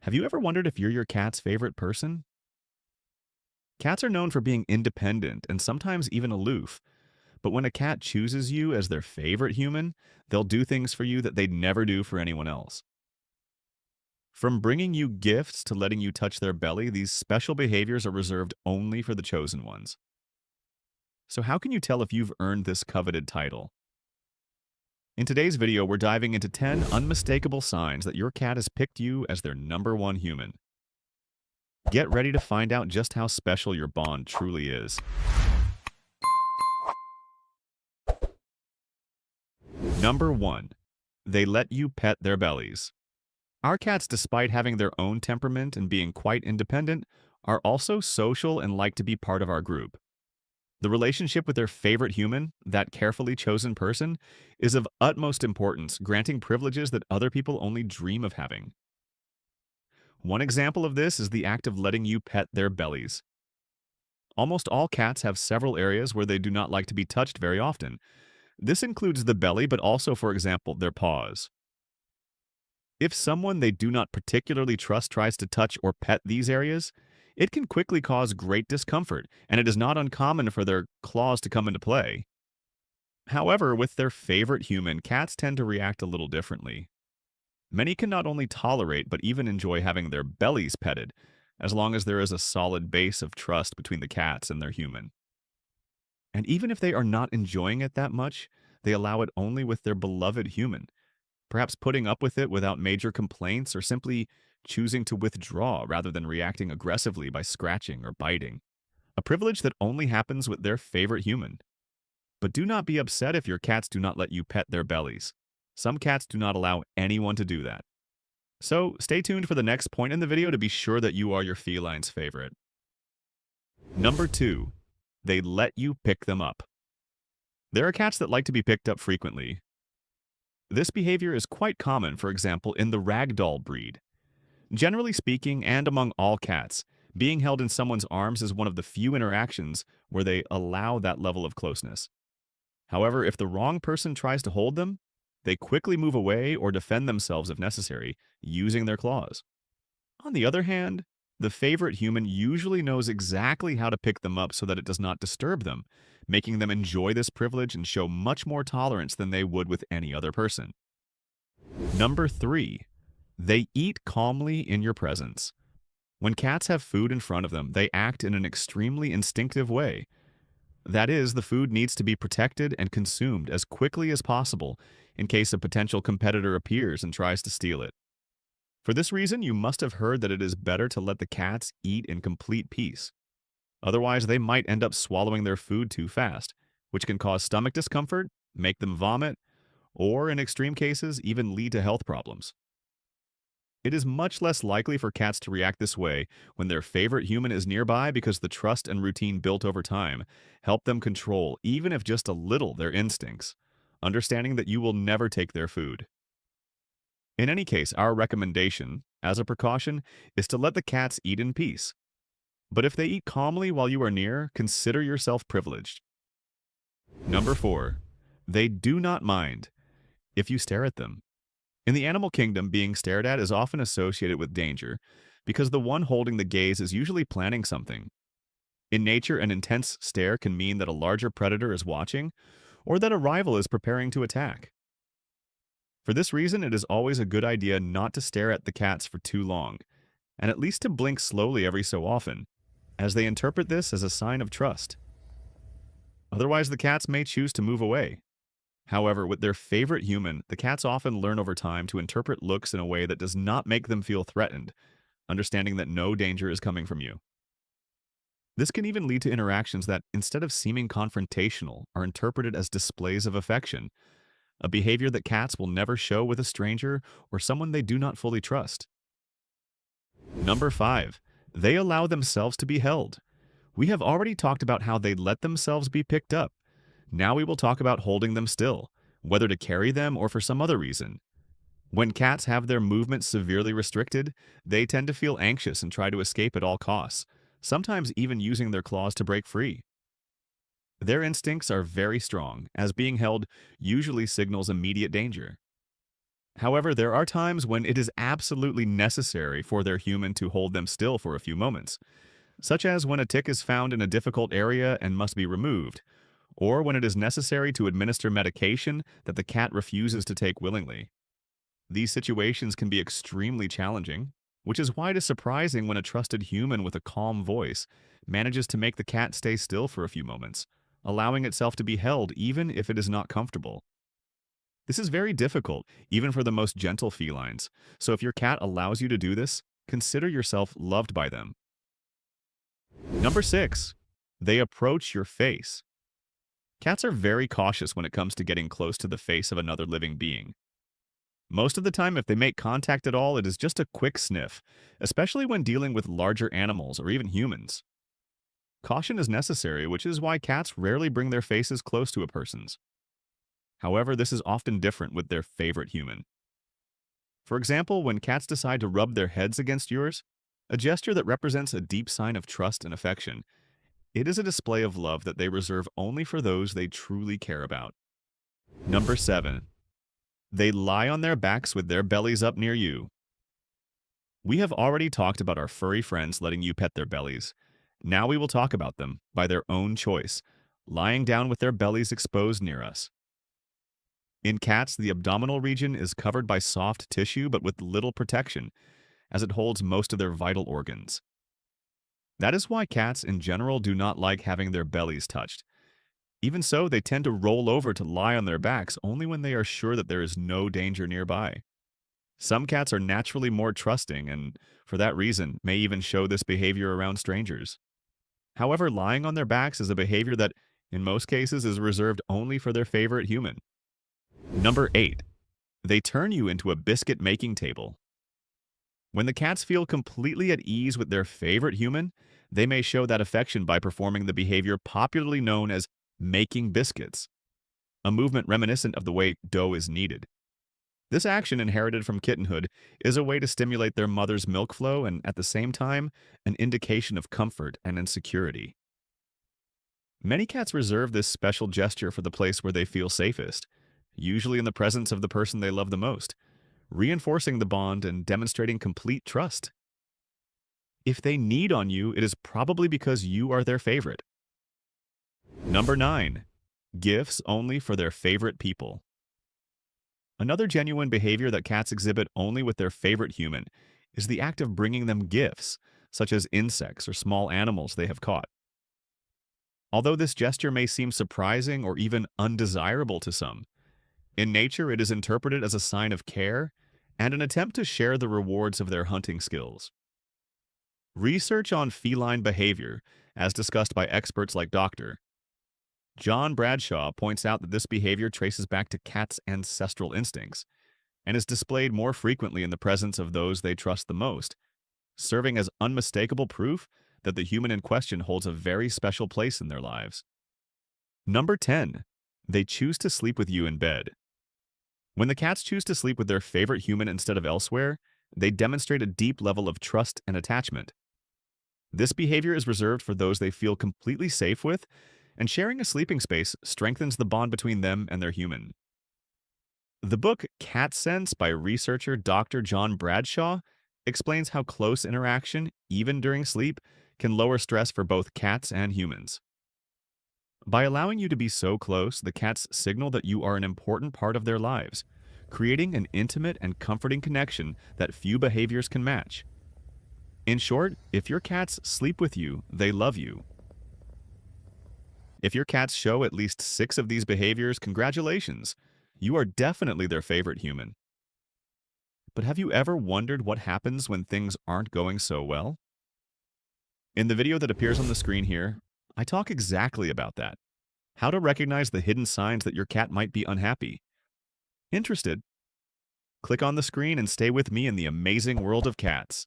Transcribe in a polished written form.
Have you ever wondered if you're your cat's favorite person? Cats are known for being independent and sometimes even aloof, but when a cat chooses you as their favorite human, they'll do things for you that they'd never do for anyone else. From bringing you gifts to letting you touch their belly, these special behaviors are reserved only for the chosen ones. So, how can you tell if you've earned this coveted title? In today's video, we're diving into 10 unmistakable signs that your cat has picked you as their number one human. Get ready to find out just how special your bond truly is. Number 1. They let you pet their bellies. Our cats, despite having their own temperament and being quite independent, are also social and like to be part of our group. The relationship with their favorite human, that carefully chosen person, is of utmost importance, granting privileges that other people only dream of having. One example of this is the act of letting you pet their bellies. Almost all cats have several areas where they do not like to be touched very often. This includes the belly, but also, for example, their paws. If someone they do not particularly trust tries to touch or pet these areas, it can quickly cause great discomfort, and it is not uncommon for their claws to come into play. However, with their favorite human, cats tend to react a little differently. Many can not only tolerate but even enjoy having their bellies petted, as long as there is a solid base of trust between the cats and their human. And even if they are not enjoying it that much, they allow it only with their beloved human, perhaps putting up with it without major complaints or simply choosing to withdraw rather than reacting aggressively by scratching or biting. A privilege that only happens with their favorite human. But do not be upset if your cats do not let you pet their bellies. Some cats do not allow anyone to do that. So stay tuned for the next point in the video to be sure that you are your feline's favorite. Number 2. They let you pick them up. There are cats that like to be picked up frequently. This behavior is quite common, for example, in the ragdoll breed. Generally speaking, and among all cats, being held in someone's arms is one of the few interactions where they allow that level of closeness. However, if the wrong person tries to hold them, they quickly move away or defend themselves if necessary, using their claws. On the other hand, the favorite human usually knows exactly how to pick them up so that it does not disturb them, making them enjoy this privilege and show much more tolerance than they would with any other person. Number 3. They eat calmly in your presence. When cats have food in front of them, they act in an extremely instinctive way. That is, the food needs to be protected and consumed as quickly as possible in case a potential competitor appears and tries to steal it. For this reason, you must have heard that it is better to let the cats eat in complete peace. Otherwise, they might end up swallowing their food too fast, which can cause stomach discomfort, make them vomit, or in extreme cases, even lead to health problems. It is much less likely for cats to react this way when their favorite human is nearby because the trust and routine built over time help them control, even if just a little, their instincts, understanding that you will never take their food. In any case, our recommendation, as a precaution, is to let the cats eat in peace. But if they eat calmly while you are near, consider yourself privileged. Number 4. They do not mind if you stare at them. In the animal kingdom, being stared at is often associated with danger because the one holding the gaze is usually planning something. In nature, an intense stare can mean that a larger predator is watching or that a rival is preparing to attack. For this reason, it is always a good idea not to stare at the cats for too long, and at least to blink slowly every so often, as they interpret this as a sign of trust. Otherwise, the cats may choose to move away. However, with their favorite human, the cats often learn over time to interpret looks in a way that does not make them feel threatened, understanding that no danger is coming from you. This can even lead to interactions that, instead of seeming confrontational, are interpreted as displays of affection, a behavior that cats will never show with a stranger or someone they do not fully trust. Number 5. They allow themselves to be held. We have already talked about how they let themselves be picked up. Now we will talk about holding them still, whether to carry them or for some other reason. When cats have their movement severely restricted, they tend to feel anxious and try to escape at all costs, sometimes even using their claws to break free. Their instincts are very strong, as being held usually signals immediate danger. However, there are times when it is absolutely necessary for their human to hold them still for a few moments, such as when a tick is found in a difficult area and must be removed, or when it is necessary to administer medication that the cat refuses to take willingly. These situations can be extremely challenging, which is why it is surprising when a trusted human with a calm voice manages to make the cat stay still for a few moments, allowing itself to be held even if it is not comfortable. This is very difficult, even for the most gentle felines, so if your cat allows you to do this, consider yourself loved by them. Number 6. They approach your face. Cats are very cautious when it comes to getting close to the face of another living being. Most of the time, if they make contact at all, it is just a quick sniff, especially when dealing with larger animals or even humans. Caution is necessary, which is why cats rarely bring their faces close to a person's. However, this is often different with their favorite human. For example, when cats decide to rub their heads against yours, a gesture that represents a deep sign of trust and affection, it is a display of love that they reserve only for those they truly care about. Number 7. They lie on their backs with their bellies up near you. We have already talked about our furry friends letting you pet their bellies. Now we will talk about them, by their own choice, lying down with their bellies exposed near us. In cats, the abdominal region is covered by soft tissue but with little protection, as it holds most of their vital organs. That is why cats in general do not like having their bellies touched. Even so, they tend to roll over to lie on their backs only when they are sure that there is no danger nearby. Some cats are naturally more trusting and, for that reason, may even show this behavior around strangers. However, lying on their backs is a behavior that, in most cases, is reserved only for their favorite human. Number 8. They turn you into a biscuit-making table. When the cats feel completely at ease with their favorite human, they may show that affection by performing the behavior popularly known as making biscuits, a movement reminiscent of the way dough is kneaded. This action, inherited from kittenhood, is a way to stimulate their mother's milk flow and, at the same time, an indication of comfort and insecurity. Many cats reserve this special gesture for the place where they feel safest, usually in the presence of the person they love the most, reinforcing the bond and demonstrating complete trust. If they need on you, it is probably because you are their favorite. Number 9. Gifts only for their favorite people. Another genuine behavior that cats exhibit only with their favorite human is the act of bringing them gifts, such as insects or small animals they have caught. Although this gesture may seem surprising or even undesirable to some, in nature it is interpreted as a sign of care and an attempt to share the rewards of their hunting skills. Research on feline behavior, as discussed by experts like Dr. John Bradshaw, points out that this behavior traces back to cats' ancestral instincts and is displayed more frequently in the presence of those they trust the most, serving as unmistakable proof that the human in question holds a very special place in their lives. Number 10. They choose to sleep with you in bed. When the cats choose to sleep with their favorite human instead of elsewhere, they demonstrate a deep level of trust and attachment. This behavior is reserved for those they feel completely safe with, and sharing a sleeping space strengthens the bond between them and their human. The book Cat Sense by researcher Dr. John Bradshaw explains how close interaction, even during sleep, can lower stress for both cats and humans. By allowing you to be so close, the cats signal that you are an important part of their lives, creating an intimate and comforting connection that few behaviors can match. In short, if your cats sleep with you, they love you. If your cats show at least 6 of these behaviors, congratulations! You are definitely their favorite human. But have you ever wondered what happens when things aren't going so well? In the video that appears on the screen here, I talk exactly about that. How to recognize the hidden signs that your cat might be unhappy. Interested? Click on the screen and stay with me in the amazing world of cats.